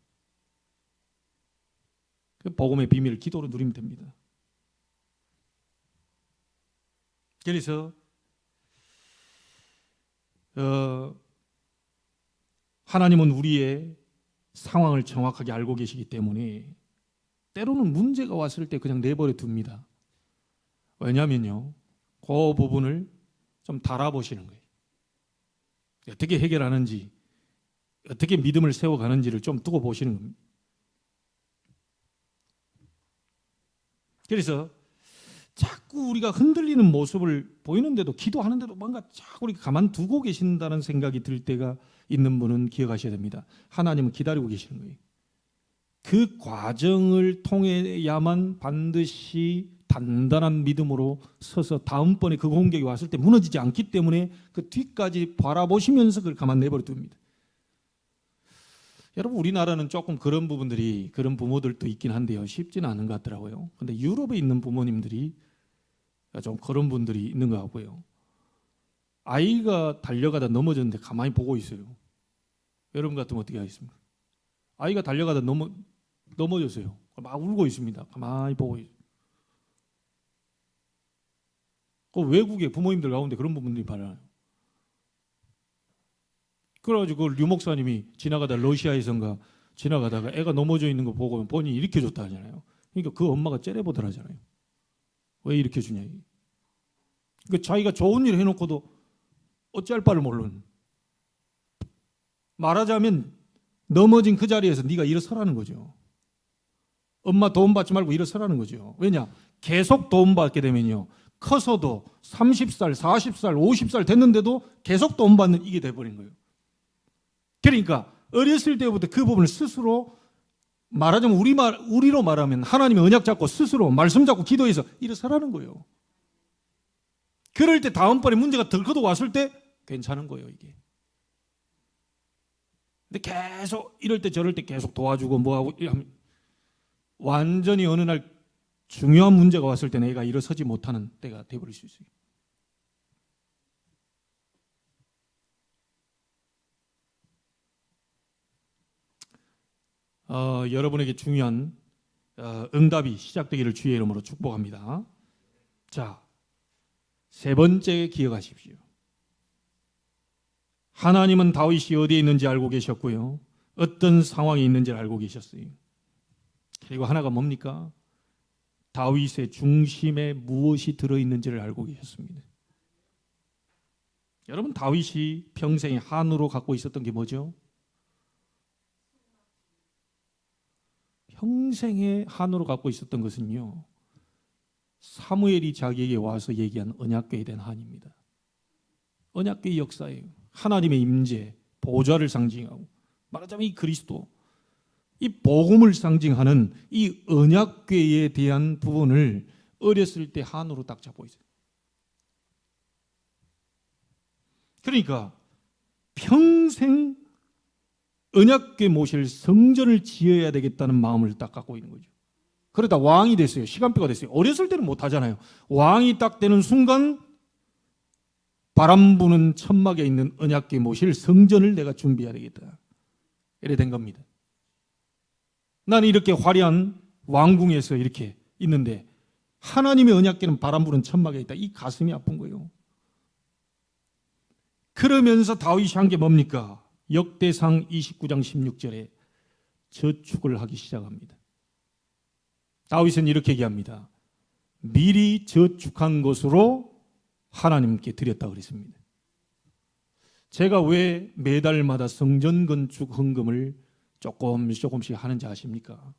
복음의 비밀을 기도로 누리면 됩니다. 그래서 하나님은 우리의 상황을 정확하게 알고 계시기 때문에 때로는 문제가 왔을 때 그냥 내버려 둡니다. 왜냐하면요, 그 부분을 좀 달아보시는 거예요. 어떻게 해결하는지, 어떻게 믿음을 세워가는지를 좀 두고 보시는 겁니다. 그래서 자꾸 우리가 흔들리는 모습을 보이는데도, 기도하는데도 뭔가 자꾸 우리 가만두고 계신다는 생각이 들 때가 있는 분은 기억하셔야 됩니다. 하나님은 기다리고 계시는 거예요. 그 과정을 통해야만 반드시 단단한 믿음으로 서서 다음번에 그 공격이 왔을 때 무너지지 않기 때문에 그 뒤까지 바라보시면서 그걸 가만 내버려 둡니다. 여러분, 우리나라는 조금 그런 부분들이, 그런 부모들도 있긴 한데요, 쉽지는 않은 것 같더라고요. 근데 유럽에 있는 부모님들이 좀 그런 분들이 있는 것 같고요. 아이가 달려가다 넘어졌는데 가만히 보고 있어요. 여러분 같으면 어떻게 하겠습니까? 아이가 달려가다 넘어졌어요. 막 울고 있습니다. 가만히 보고 있어요. 그 외국의 부모님들 가운데 그런 부분들이 많아요. 그래가지고 류 목사님이 지나가다 러시아에선가 지나가다가 애가 넘어져 있는 거 보고 본인이 일으켜줬다 하잖아요. 그러니까 그 엄마가 째려보더라잖아요. 왜 일으켜주냐. 그러니까 자기가 좋은 일 해놓고도 어찌할 바를 모르는. 말하자면 넘어진 그 자리에서 네가 일어서라는 거죠. 엄마 도움받지 말고 일어서라는 거죠. 왜냐? 계속 도움받게 되면요, 커서도 30살, 40살, 50살 됐는데도 계속 도움받는 이게 돼버린 거예요. 그러니까 어렸을 때부터 그 부분을 스스로, 말하자면 우리로 말하면 하나님의 언약 잡고 스스로 말씀 잡고 기도해서 일어서라는 거예요. 그럴 때 다음번에 문제가 덜커도 왔을 때 괜찮은 거예요, 이게. 근데 계속 이럴 때 저럴 때 계속 도와주고 뭐하고 완전히 어느 날 중요한 문제가 왔을 때 내가 일어서지 못하는 때가 돼버릴 수 있어요. 여러분에게 중요한 응답이 시작되기를 주의 이름으로 축복합니다. 자, 세 번째 기억하십시오. 하나님은 다윗이 어디에 있는지 알고 계셨고요, 어떤 상황에 있는지 알고 계셨어요. 그리고 하나가 뭡니까? 다윗의 중심에 무엇이 들어있는지를 알고 계셨습니다. 여러분, 다윗이 평생에 한우로 갖고 있었던 게 뭐죠? 평생에 한우로 갖고 있었던 것은요, 사무엘이 자기에게 와서 얘기한 언약궤에 대한 한입니다. 언약궤의 역사예요. 하나님의 임재, 보좌를 상징하고, 말하자면 이 그리스도, 이 복음을 상징하는 이 언약궤에 대한 부분을 어렸을 때 한우로 딱 잡고 있어요. 그러니까 평생 언약궤 모실 성전을 지어야 되겠다는 마음을 딱 갖고 있는 거죠. 그러다 왕이 됐어요. 시간표가 됐어요. 어렸을 때는 못 하잖아요. 왕이 딱 되는 순간 바람 부는 천막에 있는 언약궤 모실 성전을 내가 준비해야 되겠다. 이래 된 겁니다. 나는 이렇게 화려한 왕궁에서 이렇게 있는데 하나님의 언약궤는 바람 부는 천막에 있다. 이 가슴이 아픈 거예요. 그러면서 다윗이 한 게 뭡니까? 역대상 29장 16절에 저축을 하기 시작합니다. 다윗은 이렇게 얘기합니다. 미리 저축한 것으로 하나님께 드렸다고 그랬습니다. 제가 왜 매달마다 성전 건축 헌금을 조금씩 하는지 아십니까?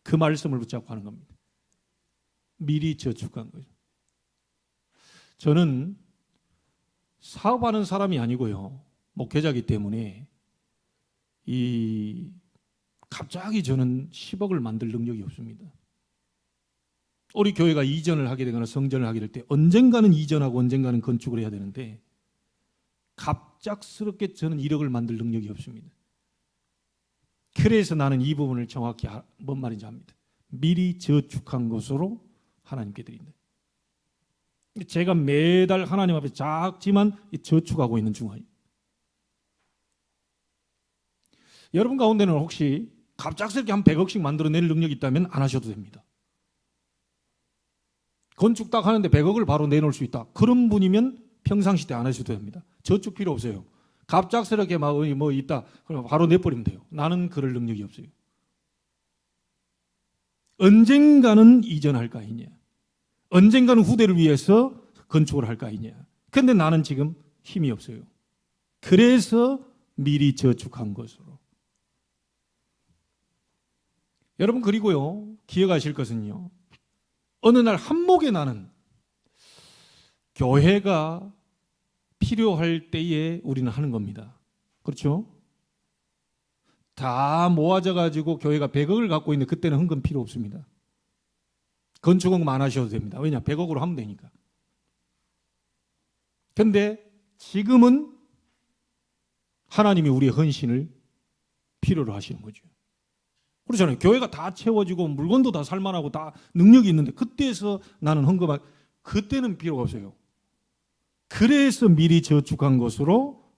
그 말씀을 붙잡고 하는 겁니다. 미리 저축한 거죠. 저는 사업하는 사람이 아니고요, 목회자이기 때문에 갑자기 저는 10억을 만들 능력이 없습니다. 우리 교회가 이전을 하게 되거나 성전을 하게 될 때 언젠가는 이전하고 언젠가는 건축을 해야 되는데 갑작스럽게 저는 1억을 만들 능력이 없습니다. 그래서 나는 이 부분을 정확히 뭔 말인지 압니다. 미리 저축한 것으로 하나님께 드린다. 제가 매달 하나님 앞에 작지만 저축하고 있는 중이에요. 여러분 가운데는 혹시 갑작스럽게 한 100억씩 만들어낼 능력이 있다면 안 하셔도 됩니다. 건축 딱 하는데 100억을 바로 내놓을 수 있다. 그런 분이면 평상시 때 안 하셔도 됩니다. 저축 필요 없어요. 갑작스럽게 막 뭐 있다. 그럼 바로 내버리면 돼요. 나는 그럴 능력이 없어요. 언젠가는 이전할 거 아니냐. 언젠가는 후대를 위해서 건축을 할 거 아니냐. 근데 나는 지금 힘이 없어요. 그래서 미리 저축한 것으로. 여러분 그리고요. 기억하실 것은요. 어느 날 한목에 나는 교회가 필요할 때에 우리는 하는 겁니다. 그렇죠? 다 모아져 가지고 교회가 100억을 갖고 있는데 그때는 헌금 필요 없습니다. 건축헌금 안 하셔도 됩니다. 왜냐? 100억으로 하면 되니까. 근데 지금은 하나님이 우리의 헌신을 필요로 하시는 거죠. 그렇잖아요. 교회가 다 채워지고 물건도 다 살만하고 다 능력이 있는데 그때에서 나는 헌금할 그때는 필요가 없어요. 그래서 미리 저축한 것으로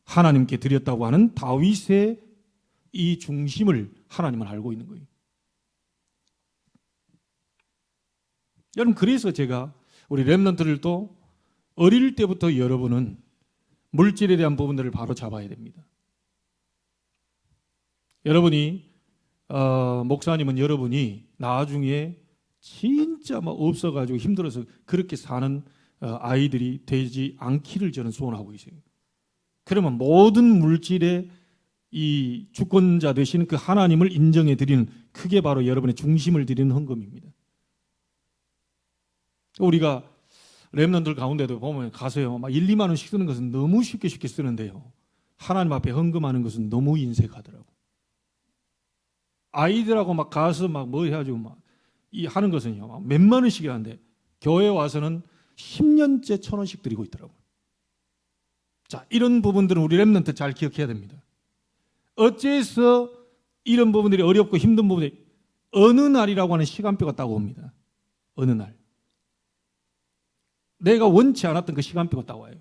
하나님께 드렸다고 하는 다윗의 이 중심을 하나님은 알고 있는 거예요. 여러분 그래서 제가 우리 렘넌트들도 어릴 때부터 여러분은 물질에 대한 부분들을 바로 잡아야 됩니다. 여러분이 목사님은 여러분이 나중에 진짜 막 없어가지고 힘들어서 그렇게 사는 아이들이 되지 않기를 저는 소원하고 있어요. 그러면 모든 물질의 이 주권자 되시는 그 하나님을 인정해 드리는 그게 바로 여러분의 중심을 드리는 헌금입니다. 우리가 렘넌트들 가운데도 보면 가서요 막 1, 2만 원씩 쓰는 것은 너무 쉽게 쓰는데요. 하나님 앞에 헌금하는 것은 너무 인색하더라고. 아이들하고 막 가서 막 뭐 해가지고 막 이 하는 것은요 막 몇만 원씩이 하는데 교회 와서는 10년째 1,000원씩 드리고 있더라고요. 자, 이런 부분들은 우리 렘넌트 잘 기억해야 됩니다. 어째서 이런 부분들이 어렵고 힘든 부분들이 어느 날이라고 하는 시간표가 딱 옵니다. 어느 날. 내가 원치 않았던 그 시간표가 딱 와요.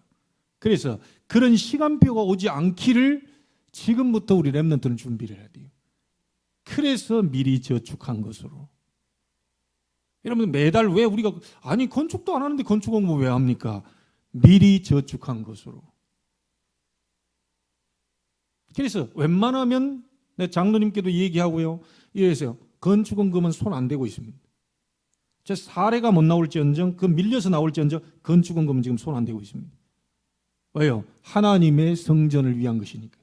그래서 그런 시간표가 오지 않기를 지금부터 우리 렘넌트는 준비를 해야 돼요. 그래서 미리 저축한 것으로. 여러분 매달 왜 우리가 아니 건축도 안 하는데 건축 공부 왜 합니까? 미리 저축한 것으로. 그래서 웬만하면 내 장로님께도 얘기하고요. 이래서 건축원금은 손 안 대고 있습니다. 제 사례가 못 나올지언정 그 밀려서 나올지언정 건축원금은 지금 손 안 대고 있습니다. 왜요? 하나님의 성전을 위한 것이니까.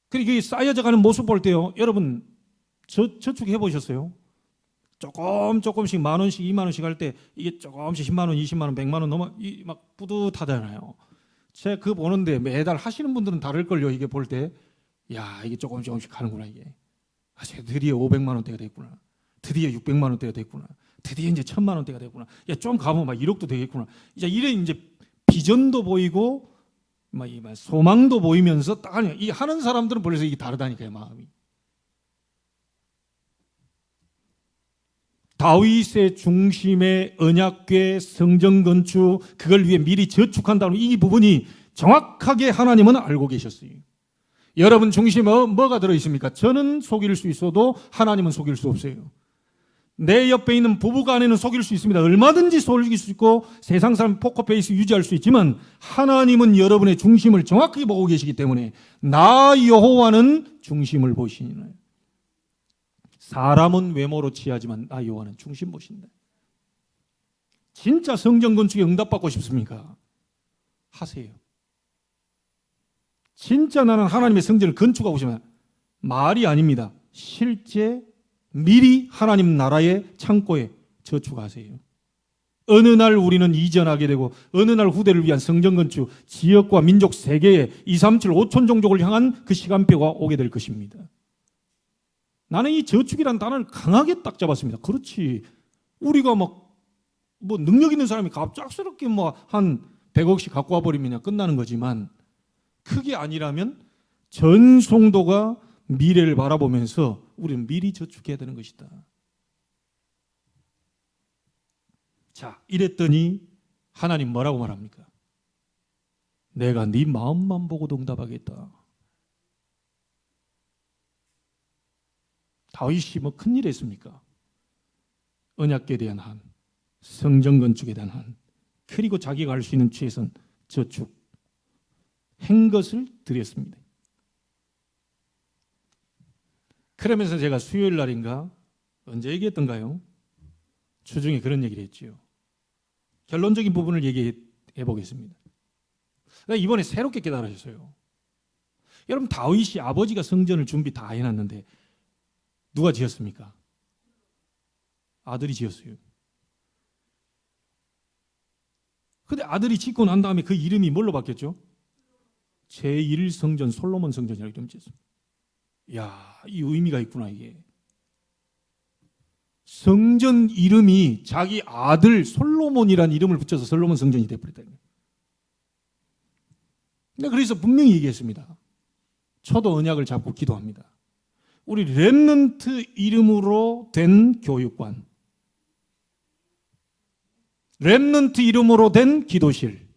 그리고 이게 쌓여져 가는 모습 볼 때요. 여러분 저축해 보셨어요? 조금씩 만 원씩 2만 원씩 할 때 이게 조금씩 10만 원, 20만 원, 100만 원 넘어 막 뿌듯하잖아요. 제가 그거 보는데 매달 하시는 분들은 다를걸요. 이게 볼 때 야 이게 조금씩 하는구나 이게. 아, 드디어 500만 원대가 됐구나. 드디어 600만 원대가 됐구나. 드디어 이제 1,000만 원대가 됐구나. 야, 좀 가면 막 1억도 되겠구나. 이제 이제 비전도 보이고 막 소망도 보이면서 딱 이 하는 사람들은 벌써 이게 다르다니까요, 마음이. 다윗의 중심의 언약궤 성전 건축 그걸 위해 미리 저축한다는 이 부분이 정확하게 하나님은 알고 계셨어요. 여러분 중심에 뭐가 들어있습니까? 저는 속일 수 있어도 하나님은 속일 수 없어요. 내 옆에 있는 부부간에는 속일 수 있습니다. 얼마든지 속일 수 있고 세상 사람 포커페이스 유지할 수 있지만 하나님은 여러분의 중심을 정확히 보고 계시기 때문에 나 여호와는 중심을 보시니라. 사람은 외모로 취하지만 나 여호와는 중심 보신다. 진짜 성전 건축에 응답받고 싶습니까? 하세요. 진짜 나는 하나님의 성전을 건축하고 싶으면 말이 아닙니다. 실제 미리 하나님 나라의 창고에 저축하세요. 어느 날 우리는 이전하게 되고 어느 날 후대를 위한 성전 건축, 지역과 민족 세계의 237, 5천 종족을 향한 그 시간표가 오게 될 것입니다. 나는 이 저축이라는 단어를 강하게 딱 잡았습니다. 그렇지. 우리가 뭐 능력 있는 사람이 갑작스럽게 한 100억씩 갖고 와버리면 끝나는 거지만 그게 아니라면 전 성도가 미래를 바라보면서 우리는 미리 저축해야 되는 것이다. 자, 이랬더니 하나님 뭐라고 말합니까? 내가 네 마음만 보고 응답하겠다. 다윗이 뭐 큰일 했습니까? 언약궤에 대한 한, 성전 건축에 대한 한, 그리고 자기가 할 수 있는 최선 저축 한 것을 드렸습니다. 그러면서 제가 수요일 날인가 언제 얘기했던가요? 주중에 그런 얘기를 했지요. 결론적인 부분을 얘기해 보겠습니다. 이번에 새롭게 깨달으셨어요. 여러분, 다윗이 아버지가 성전을 준비 다 해놨는데 누가 지었습니까? 아들이 지었어요. 근데 아들이 짓고 난 다음에 그 이름이 뭘로 바뀌었죠? 제1성전 솔로몬 성전이라고 이름 지었습니다. 이야, 이 의미가 있구나. 이게 성전 이름이 자기 아들 솔로몬이라는 이름을 붙여서 솔로몬 성전이 되어버렸다. 그래서 분명히 얘기했습니다. 저도 언약을 잡고 기도합니다. 우리 렘넌트 이름으로 된 교육관, 렘넌트 이름으로 된 기도실,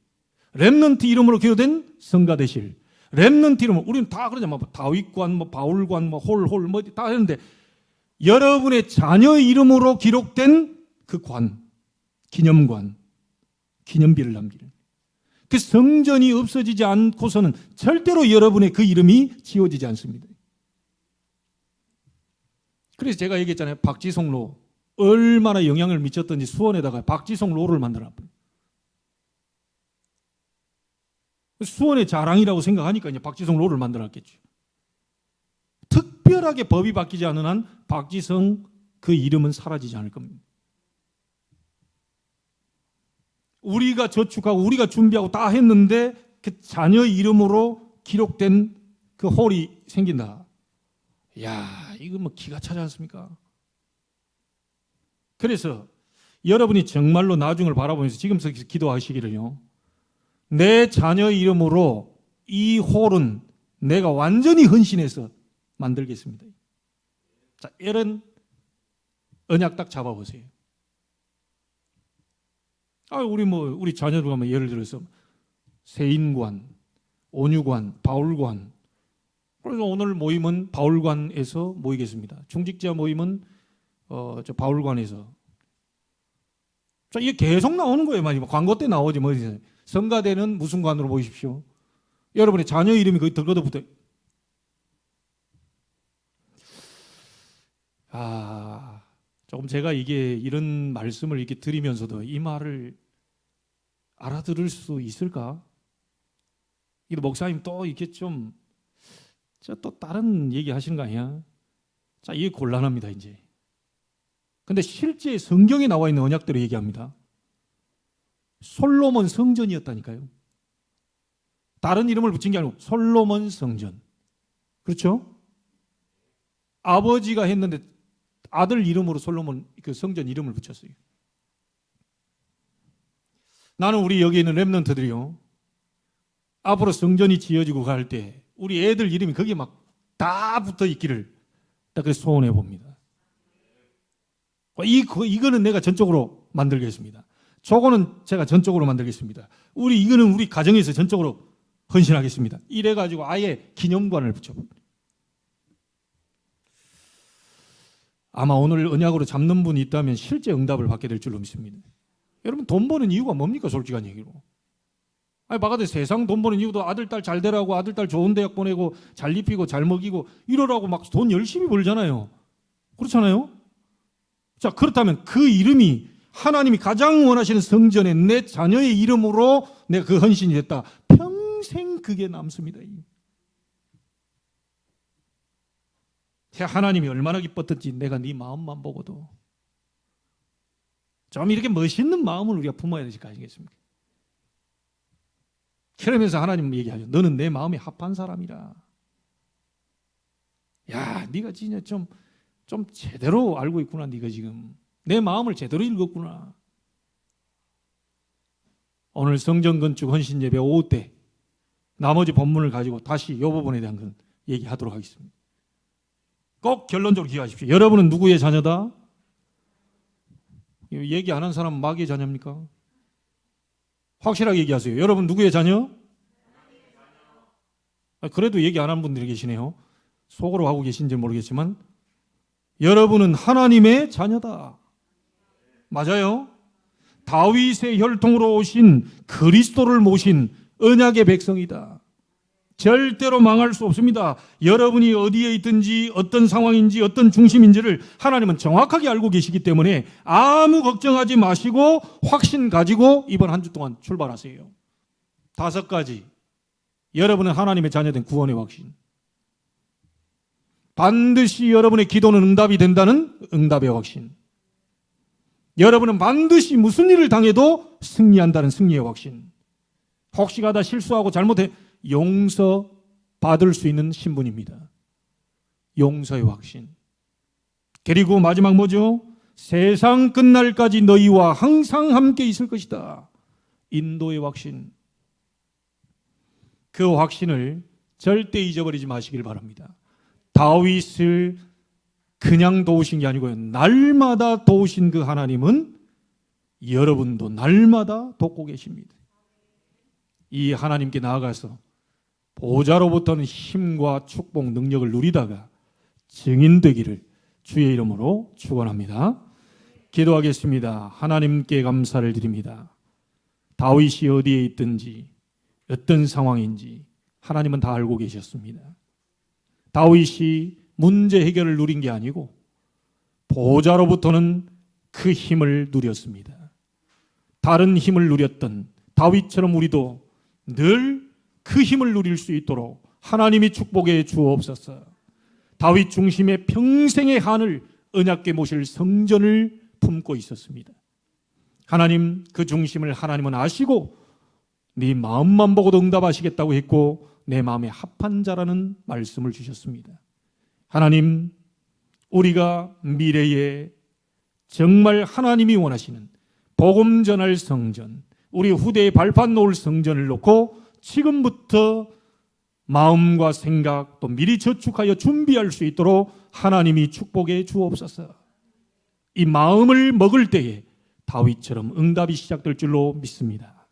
렘넌트 이름으로 기도된 성가대실, 렘넌트 이름으로 우리는 다 그러잖아요. 다윗관, 바울관, 홀 다 했는데 여러분의 자녀 이름으로 기록된 그 관, 기념관, 기념비를 남기는 그 성전이 없어지지 않고서는 절대로 여러분의 그 이름이 지워지지 않습니다. 그래서 제가 얘기했잖아요. 박지성로 얼마나 영향을 미쳤던지 수원에다가 박지성로를 만들어놨어요. 수원의 자랑이라고 생각하니까 이제 박지성로를 만들어놨겠죠. 특별하게 법이 바뀌지 않는 한 박지성 그 이름은 사라지지 않을 겁니다. 우리가 저축하고 우리가 준비하고 다 했는데 그 자녀 이름으로 기록된 그 홀이 생긴다. 야, 이거 뭐 기가 차지 않습니까? 그래서 여러분이 정말로 나중을 바라보면서 지금부터 기도하시기를요. 내 자녀 이름으로 이 홀은 내가 완전히 헌신해서 만들겠습니다. 자, 이런 언약 딱 잡아보세요. 우리 자녀들 가면 예를 들어서 세인관, 온유관, 바울관. 그래서 오늘 모임은 바울관에서 모이겠습니다. 중직자 모임은 저 바울관에서. 자, 이게 계속 나오는 거예요. 광고 때 나오지 뭐. 성가대는 무슨 관으로 모이십시오. 여러분의 자녀 이름이 거기 들거도 조금 제가 이런 말씀을 이렇게 드리면서도 이 말을 알아들을 수 있을까? 이거 목사님 또 이렇게 또 다른 얘기 하시는 거 아니야? 자, 이게 곤란합니다, 이제. 근데 실제 성경에 나와 있는 언약대로 얘기합니다. 솔로몬 성전이었다니까요. 다른 이름을 붙인 게 아니고 솔로몬 성전. 그렇죠? 아버지가 했는데 아들 이름으로 솔로몬 그 성전 이름을 붙였어요. 나는 우리 여기 있는 렘넌트들이요. 앞으로 성전이 지어지고 갈 때 우리 애들 이름이 거기에 막 다 붙어 있기를 딱 그래서 소원해 봅니다. 이거는 내가 전적으로 만들겠습니다. 저거는 제가 전적으로 만들겠습니다. 이거는 우리 가정에서 전적으로 헌신하겠습니다. 이래가지고 아예 기념관을 붙여봅니다. 아마 오늘 언약으로 잡는 분이 있다면 실제 응답을 받게 될 줄로 믿습니다. 여러분, 돈 버는 이유가 뭡니까? 솔직한 얘기로. 바가지 세상 돈 버는 이유도 아들, 딸 잘 되라고, 아들, 딸 좋은 대학 보내고, 잘 입히고, 잘 먹이고, 이러라고 막 돈 열심히 벌잖아요. 그렇잖아요? 자, 그렇다면 그 이름이 하나님이 가장 원하시는 성전에 내 자녀의 이름으로 내가 그 헌신이 됐다. 평생 그게 남습니다. 하나님이 얼마나 기뻤던지 내가 네 마음만 보고도 좀 이렇게 멋있는 마음을 우리가 품어야 되지 않겠습니까? 그러면서 하나님 얘기하죠. 너는 내 마음에 합한 사람이라. 야, 네가 진짜 좀 제대로 알고 있구나. 네가 지금 내 마음을 제대로 읽었구나. 오늘 성전 건축 헌신 예배 오후 때 나머지 본문을 가지고 다시 이 부분에 대한 건 얘기하도록 하겠습니다. 꼭 결론적으로 기억하십시오. 여러분은 누구의 자녀다? 얘기 안 한 사람은 마귀의 자녀입니까? 확실하게 얘기하세요. 여러분 누구의 자녀? 그래도 얘기 안 한 분들이 계시네요. 속으로 하고 계신지 모르겠지만 여러분은 하나님의 자녀다. 맞아요? 다윗의 혈통으로 오신 그리스도를 모신 언약의 백성이다. 절대로 망할 수 없습니다. 여러분이 어디에 있든지 어떤 상황인지 어떤 중심인지를 하나님은 정확하게 알고 계시기 때문에 아무 걱정하지 마시고 확신 가지고 이번 한 주 동안 출발하세요. 5가지. 여러분은 하나님의 자녀된 구원의 확신. 반드시 여러분의 기도는 응답이 된다는 응답의 확신. 여러분은 반드시 무슨 일을 당해도 승리한다는 승리의 확신. 혹시 가다 실수하고 잘못해 용서 받을 수 있는 신분입니다. 용서의 확신. 그리고 마지막 뭐죠? 세상 끝날까지 너희와 항상 함께 있을 것이다. 인도의 확신. 그 확신을 절대 잊어버리지 마시길 바랍니다. 다윗을 그냥 도우신 게 아니고요. 날마다 도우신 그 하나님은 여러분도 날마다 돕고 계십니다. 이 하나님께 나아가서 보좌로부터는 힘과 축복, 능력을 누리다가 증인되기를 주의 이름으로 축원합니다. 기도하겠습니다. 하나님께 감사를 드립니다. 다윗이 어디에 있든지 어떤 상황인지 하나님은 다 알고 계셨습니다. 다윗이 문제 해결을 누린 게 아니고 보좌로부터는 그 힘을 누렸습니다. 다른 힘을 누렸던 다윗처럼 우리도 늘 그 힘을 누릴 수 있도록 하나님이 축복해 주옵소서. 다윗 중심의 평생의 한을 언약궤 모실 성전을 품고 있었습니다. 하나님 그 중심을 하나님은 아시고 네 마음만 보고도 응답하시겠다고 했고 내 마음에 합한 자라는 말씀을 주셨습니다. 하나님, 우리가 미래에 정말 하나님이 원하시는 복음 전할 성전, 우리 후대에 발판 놓을 성전을 놓고 지금부터 마음과 생각 또 미리 저축하여 준비할 수 있도록 하나님이 축복해 주옵소서. 이 마음을 먹을 때에 다윗처럼 응답이 시작될 줄로 믿습니다.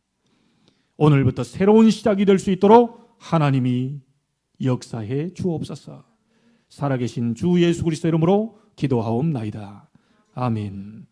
오늘부터 새로운 시작이 될 수 있도록 하나님이 역사해 주옵소서. 살아계신 주 예수 그리스도 이름으로 기도하옵나이다. 아멘.